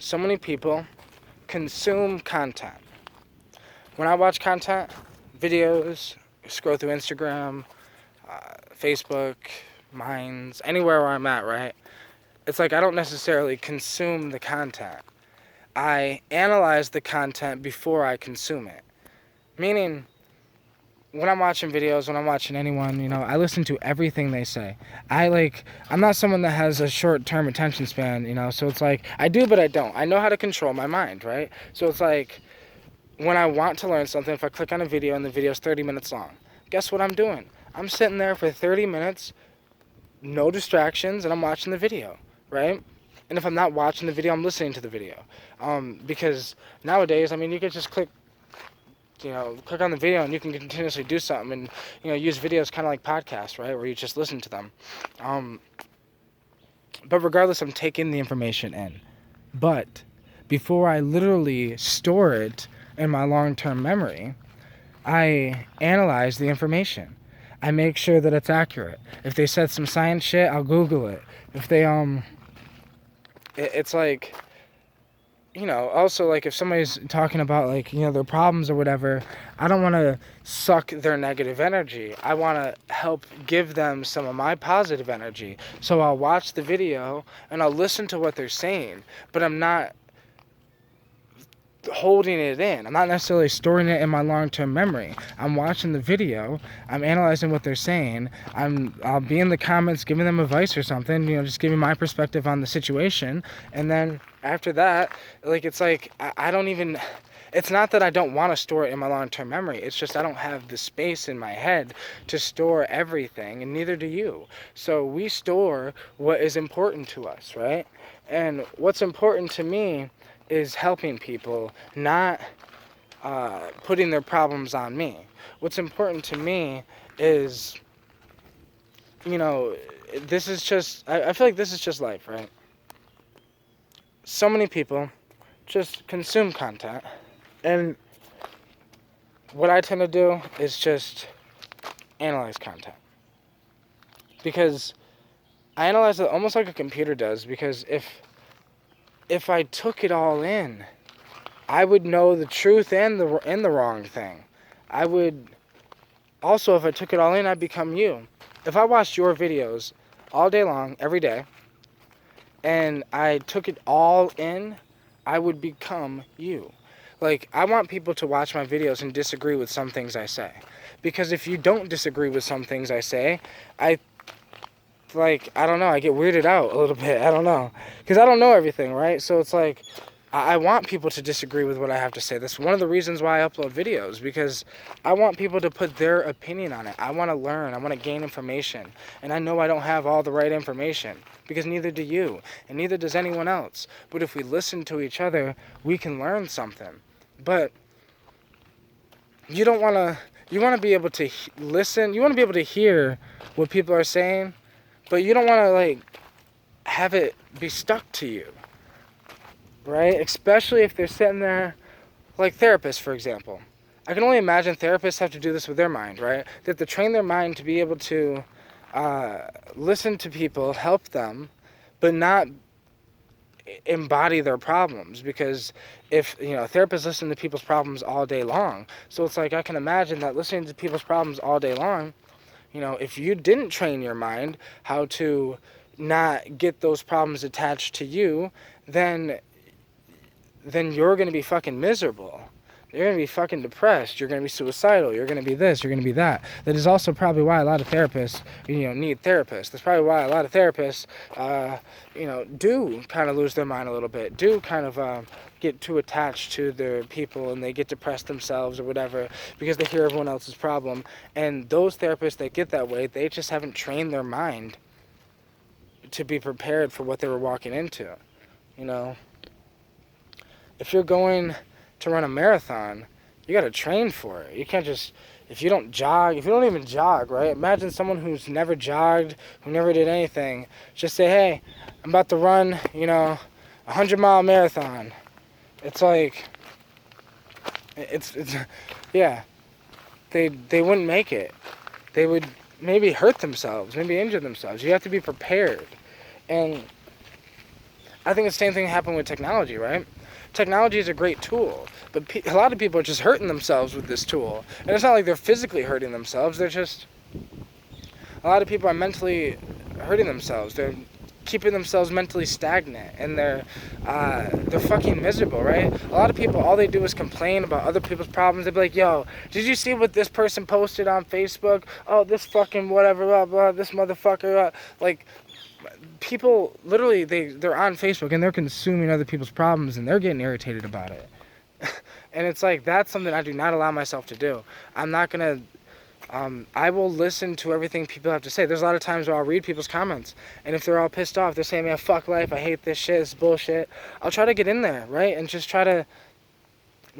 so many people consume content. When I watch content, videos, scroll through Instagram, Facebook, Minds, anywhere where I'm at, right? It's like I don't necessarily consume the content. I analyze the content before I consume it. Meaning, when I'm watching videos, when I'm watching anyone, I listen to everything they say. I'm not someone that has a short-term attention span, so it's like, I do, but I don't. I know how to control my mind, right? So it's like, when I want to learn something, if I click on a video and the video's 30 minutes long, guess what I'm doing? I'm sitting there for 30 minutes, no distractions, and I'm watching the video, right? And if I'm not watching the video, I'm listening to the video. Because nowadays, you could just click on the video and you can continuously do something and, use videos kind of like podcasts, right? Where you just listen to them. But regardless, I'm taking the information in. But before I literally store it in my long-term memory, I analyze the information. I make sure that it's accurate. If they said some science shit, I'll Google it. If they, it's like, also, like, if somebody's talking about, like, their problems or whatever, I don't want to suck their negative energy. I want to help give them some of my positive energy. So I'll watch the video and I'll listen to what they're saying, but I'm not holding it in. I'm not necessarily storing it in my long-term memory. I'm watching the video, I'm analyzing what they're saying, I'll be in the comments giving them advice or something, just giving my perspective on the situation, and then after that, it's like, I don't even, it's not that I don't want to store it in my long-term memory, it's just I don't have the space in my head to store everything, and neither do you. So we store what is important to us, right? And what's important to me is helping people, not putting their problems on me. What's important to me is, this is just, I feel like this is just life, right? So many people just consume content, and what I tend to do is just analyze content. Because I analyze it almost like a computer does, because if I took it all in, I would know the truth and the wrong thing. I would also, if I took it all in, I'd become you. If I watched your videos all day long, every day, and I took it all in, I would become you. Like, I want people to watch my videos and disagree with some things I say. Because if you don't disagree with some things I say, I don't know, I get weirded out a little bit, I don't know. Because I don't know everything, right? So it's like, I want people to disagree with what I have to say. That's one of the reasons why I upload videos, because I want people to put their opinion on it. I want to learn, I want to gain information. And I know I don't have all the right information, because neither do you, and neither does anyone else. But if we listen to each other, we can learn something. But you want to be able to listen, you want to be able to hear what people are saying, but you don't want to, have it be stuck to you, right? Especially if they're sitting there, like therapists, for example. I can only imagine therapists have to do this with their mind, right? They have to train their mind to be able to listen to people, help them, but not embody their problems. Because if, therapists listen to people's problems all day long, so it's like I can imagine that listening to people's problems all day long, if you didn't train your mind how to not get those problems attached to you, then you're going to be fucking miserable. You're going to be fucking depressed. You're going to be suicidal. You're going to be this. You're going to be that. That is also probably why a lot of therapists, need therapists. That's probably why a lot of therapists, do kind of lose their mind a little bit, do kind of get too attached to their people, and they get depressed themselves or whatever because they hear everyone else's problem. And those therapists that get that way, they just haven't trained their mind to be prepared for what they were walking into, If you're going to run a marathon, you got to train for it. You can't just, if you don't even jog, right? Imagine someone who's never jogged, who never did anything, just say, hey, I'm about to run, 100-mile marathon. It's like, it's yeah, they wouldn't make it. They would maybe hurt themselves, maybe injure themselves. You have to be prepared. And I think the same thing happened with technology, right? Technology is a great tool, but a lot of people are just hurting themselves with this tool. And it's not like they're physically hurting themselves, they're just, a lot of people are mentally hurting themselves. They're keeping themselves mentally stagnant, and they're fucking miserable, right? A lot of people, all they do is complain about other people's problems. They'd be like, yo, did you see what this person posted on Facebook? Oh, this fucking whatever, blah, blah, this motherfucker, like, people literally, they're on Facebook and they're consuming other people's problems and they're getting irritated about it. And it's like, that's something I do not allow myself to do. I'm not gonna, I will listen to everything people have to say. There's a lot of times where I'll read people's comments, and if they're all pissed off, they're saying, man, fuck life, I hate this shit, it's bullshit. I'll try to get in there, right? And just try to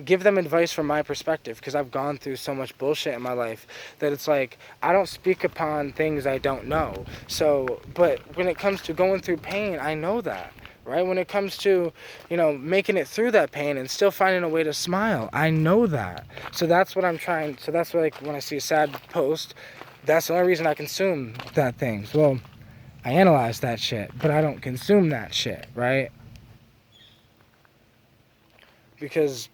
give them advice from my perspective, because I've gone through so much bullshit in my life that it's like, I don't speak upon things I don't know. So, but when it comes to going through pain, I know that, right? When it comes to, making it through that pain and still finding a way to smile, I know that. So that's what I'm trying, so that's like when I see a sad post, that's the only reason I consume that thing. Well, I analyze that shit, but I don't consume that shit, right? Because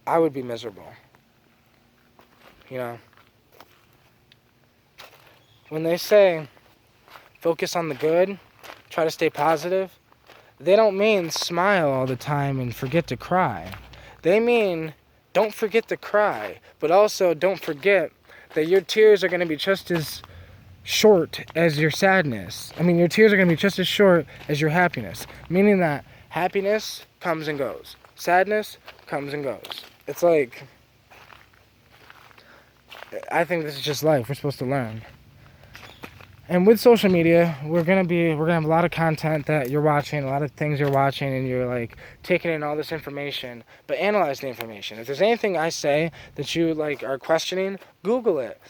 I would be miserable. When they say focus on the good, try to stay positive, they don't mean smile all the time and forget to cry. They mean don't forget to cry, but also don't forget that your tears are going to be just as short as your sadness. I mean, your tears are going to be just as short as your happiness. Meaning that happiness comes and goes. Sadness comes and goes. It's like, I think this is just life. We're supposed to learn. And with social media, we're gonna have a lot of content that you're watching, a lot of things you're watching, and you're like taking in all this information. But analyze the information. If there's anything I say that you like are questioning, Google it.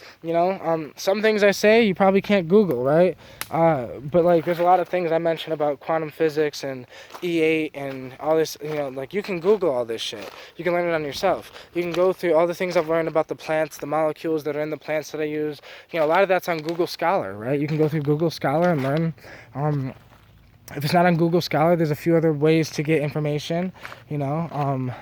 Some things I say you probably can't Google, right? But like there's a lot of things I mentioned about quantum physics and E8 and all this. Like you can Google all this shit. You can learn it on yourself. You can go through all the things I've learned about the plants, the molecules that are in the plants that I use. A lot of that's on Google Scholar, right? You can go through Google Scholar and learn. If it's not on Google Scholar, there's a few other ways to get information. Even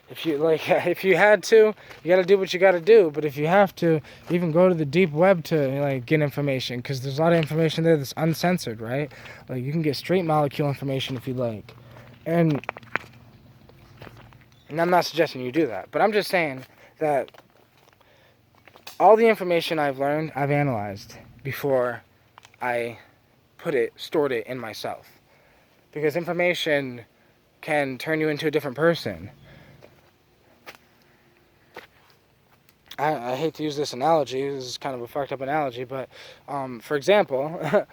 if you if you had to, you got to do what you got to do. But if you have to, even go to the deep web to get information, because there's a lot of information there that's uncensored, right? Like you can get straight molecule information if you like, and I'm not suggesting you do that, but I'm just saying that all the information I've learned, I've analyzed before I stored it in myself. Because information can turn you into a different person. I hate to use this analogy, this is kind of a fucked up analogy, but for example,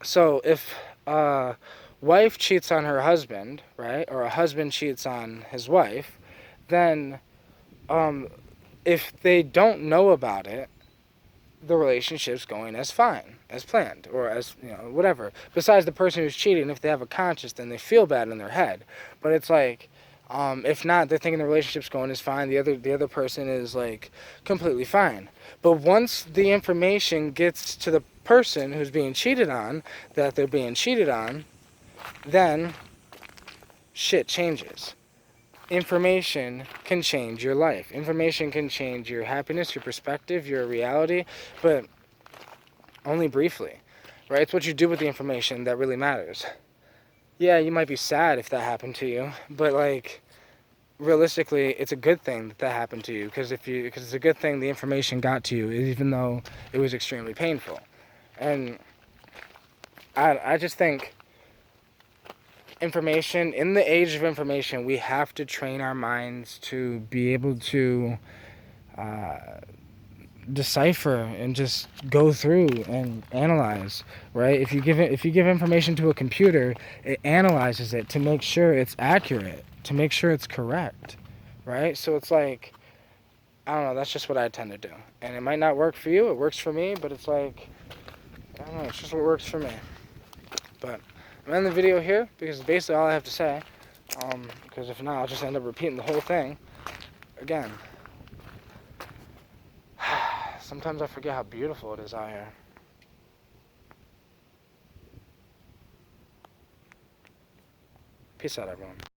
so if a wife cheats on her husband, right, or a husband cheats on his wife, then if they don't know about it, the relationship's going as fine, as planned, or as, whatever. Besides the person who's cheating, if they have a conscience, then they feel bad in their head. But it's like, if not, they're thinking the relationship's going as fine, the other person is, like, completely fine. But once the information gets to the person who's being cheated on, that they're being cheated on, then shit changes. Information can change your life. Information can change your happiness, your perspective, your reality, but only briefly, right? It's what you do with the information that really matters. Yeah, you might be sad if that happened to you, but like realistically, it's a good thing that happened to you, because it's a good thing the information got to you, even though it was extremely painful. And I just think information, in the age of information, we have to train our minds to be able to decipher and just go through and analyze, right? If you give information to a computer, it analyzes it to make sure it's accurate, to make sure it's correct, right? So it's like, I don't know, that's just what I tend to do. And it might not work for you, it works for me, but it's like, I don't know, it's just what works for me. But I'm ending the video here because it's basically all I have to say. Because if not, I'll just end up repeating the whole thing again. Sometimes I forget how beautiful it is out here. Peace out, everyone.